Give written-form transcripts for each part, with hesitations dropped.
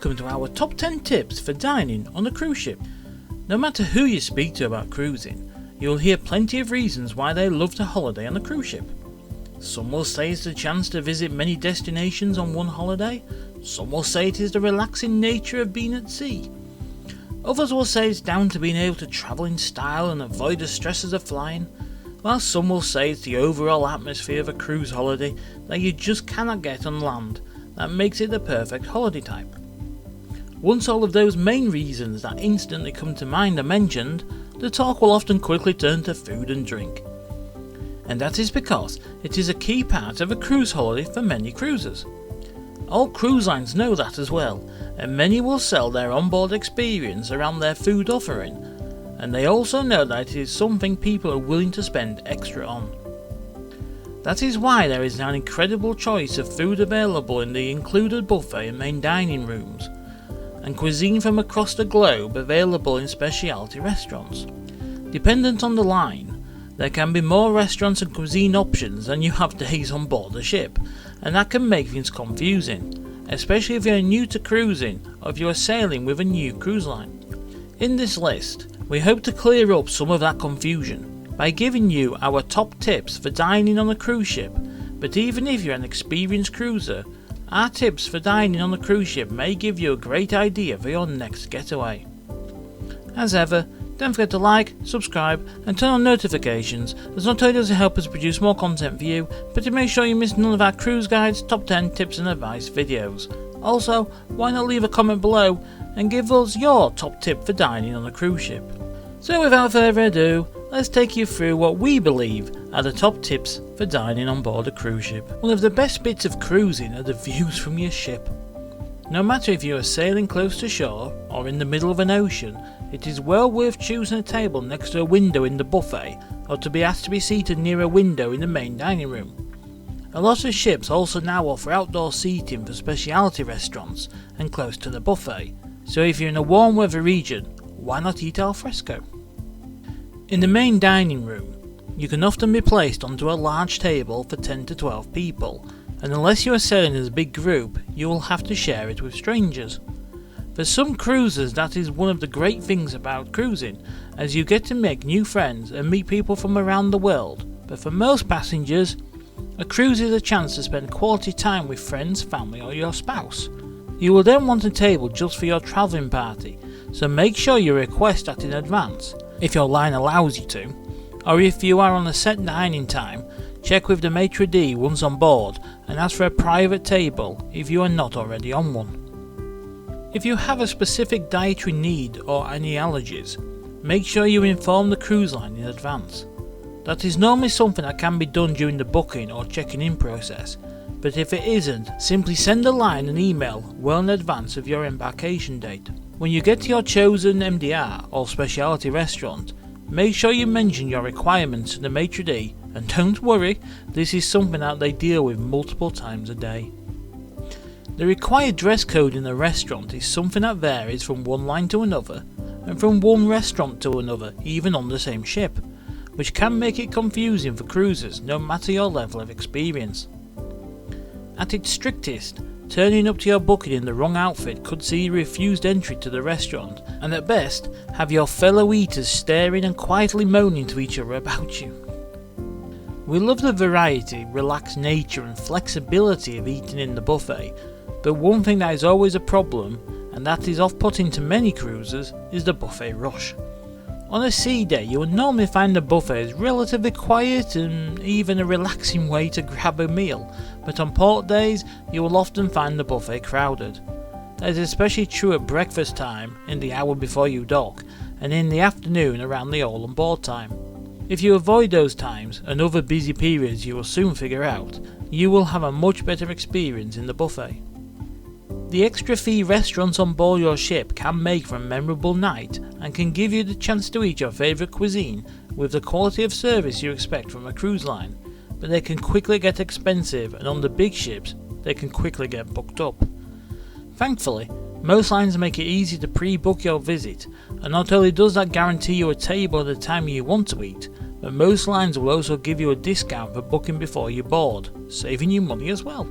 welcome to our top 10 tips for dining on a cruise ship. No matter who you speak to about cruising, you will hear plenty of reasons why they love to holiday on a cruise ship. Some will say it's the chance to visit many destinations on one holiday. Some will say it is the relaxing nature of being at sea. Others will say it's down to being able to travel in style and avoid the stresses of flying, while some will say it's the overall atmosphere of a cruise holiday that you just cannot get on land that makes it the perfect holiday type. Once all of those main reasons that instantly come to mind are mentioned, the talk will often quickly turn to food and drink. And that is because it is a key part of a cruise holiday for many cruisers. All cruise lines know that as well, and many will sell their onboard experience around their food offering, and they also know that it is something people are willing to spend extra on. That is why there is now an incredible choice of food available in the included buffet and main dining rooms, and cuisine from across the globe available in specialty restaurants. Dependent on the line, there can be more restaurants and cuisine options than you have days on board the ship, and that can make things confusing, especially if you are new to cruising or if you are sailing with a new cruise line. In this list, we hope to clear up some of that confusion by giving you our top tips for dining on a cruise ship, but even if you're an experienced cruiser, our tips for dining on a cruise ship may give you a great idea for your next getaway. As ever, don't forget to like, subscribe and turn on notifications, as not only does it help us produce more content for you, but it makes sure you miss none of our cruise guides, top 10 tips and advice videos. Also, why not leave a comment below and give us your top tip for dining on a cruise ship. So without further ado, let's take you through what we believe are the top tips for dining on board a cruise ship. One of the best bits of cruising are the views from your ship. No matter if you are sailing close to shore or in the middle of an ocean, it is well worth choosing a table next to a window in the buffet or to be asked to be seated near a window in the main dining room. A lot of ships also now offer outdoor seating for specialty restaurants and close to the buffet, so if you're in a warm weather region, why not eat al fresco? In the main dining room, you can often be placed onto a large table for 10 to 12 people, and unless you are sailing as a big group, you will have to share it with strangers. For some cruisers, that is one of the great things about cruising, as you get to make new friends and meet people from around the world, but for most passengers, a cruise is a chance to spend quality time with friends, family or your spouse. You will then want a table just for your travelling party, so make sure you request that in advance, if your line allows you to, or if you are on a set dining time, check with the maitre d' once on board and ask for a private table if you are not already on one. If you have a specific dietary need or any allergies, make sure you inform the cruise line in advance. That is normally something that can be done during the booking or checking in process, but if it isn't, simply send the line an email well in advance of your embarkation date. When you get to your chosen MDR or specialty restaurant, make sure you mention your requirements to the maitre d', and don't worry, this is something that they deal with multiple times a day. The required dress code in the restaurant is something that varies from one line to another, and from one restaurant to another, even on the same ship, which can make it confusing for cruisers no matter your level of experience. At its strictest, turning up to your booking in the wrong outfit could see you refused entry to the restaurant, and at best, have your fellow eaters staring and quietly moaning to each other about you. We love the variety, relaxed nature and flexibility of eating in the buffet, but one thing that is always a problem, and that is off-putting to many cruisers, is the buffet rush. On a sea day, you will normally find the buffet is relatively quiet and even a relaxing way to grab a meal, but on port days, you will often find the buffet crowded. That is especially true at breakfast time, in the hour before you dock, and in the afternoon around the all on board time. If you avoid those times and other busy periods you will soon figure out, you will have a much better experience in the buffet. The extra fee restaurants on board your ship can make for a memorable night and can give you the chance to eat your favourite cuisine with the quality of service you expect from a cruise line, but they can quickly get expensive, and on the big ships they can quickly get booked up. Thankfully, most lines make it easy to pre-book your visit, and not only does that guarantee you a table at the time you want to eat, but most lines will also give you a discount for booking before you board, saving you money as well.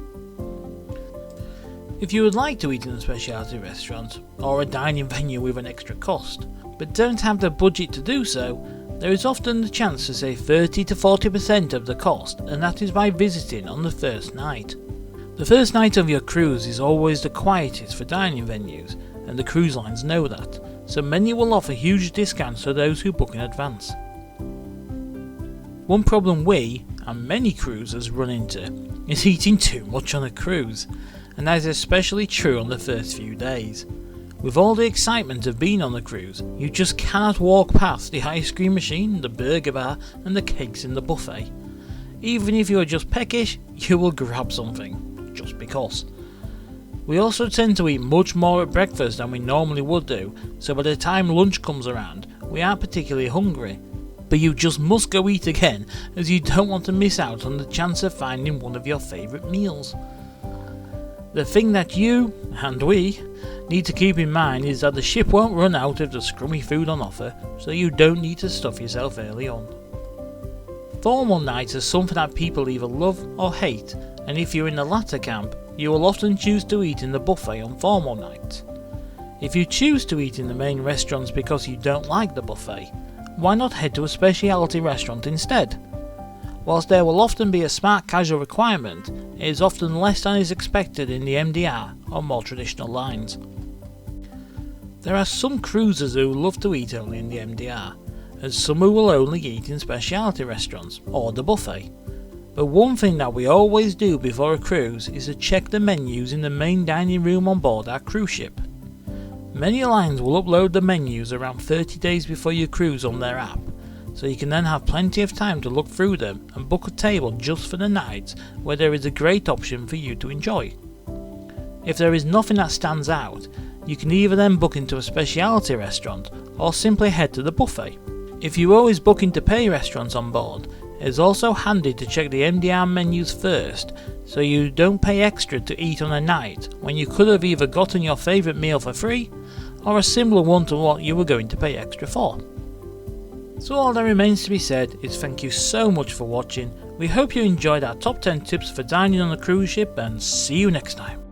If you would like to eat in a specialty restaurant or a dining venue with an extra cost, but don't have the budget to do so, there is often the chance to save 30 to 40% of the cost, and that is by visiting on the first night. The first night of your cruise is always the quietest for dining venues, and the cruise lines know that, so many will offer huge discounts to those who book in advance. One problem we, and many cruisers, run into is eating too much on a cruise, and that is especially true on the first few days. With all the excitement of being on the cruise, you just cannot walk past the ice cream machine, the burger bar and the cakes in the buffet. Even if you are just peckish, you will grab something, just because. We also tend to eat much more at breakfast than we normally would do, so by the time lunch comes around, we aren't particularly hungry. But you just must go eat again, as you don't want to miss out on the chance of finding one of your favourite meals. The thing that you, and we, need to keep in mind is that the ship won't run out of the scrummy food on offer, so you don't need to stuff yourself early on. Formal nights are something that people either love or hate, and if you're in the latter camp, you will often choose to eat in the buffet on formal nights. If you choose to eat in the main restaurants because you don't like the buffet, why not head to a specialty restaurant instead? Whilst there will often be a smart casual requirement, it is often less than is expected in the MDR or more traditional lines. There are some cruisers who love to eat only in the MDR, and some who will only eat in specialty restaurants or the buffet. But one thing that we always do before a cruise is to check the menus in the main dining room on board our cruise ship. Many lines will upload the menus around 30 days before your cruise on their app, so you can then have plenty of time to look through them and book a table just for the nights where there is a great option for you to enjoy. If there is nothing that stands out, you can either then book into a specialty restaurant or simply head to the buffet. If you always book into pay restaurants on board, it is also handy to check the MDR menus first so you don't pay extra to eat on a night when you could have either gotten your favourite meal for free or a similar one to what you were going to pay extra for. So all that remains to be said is thank you so much for watching. We hope you enjoyed our top 10 tips for dining on a cruise ship, and see you next time.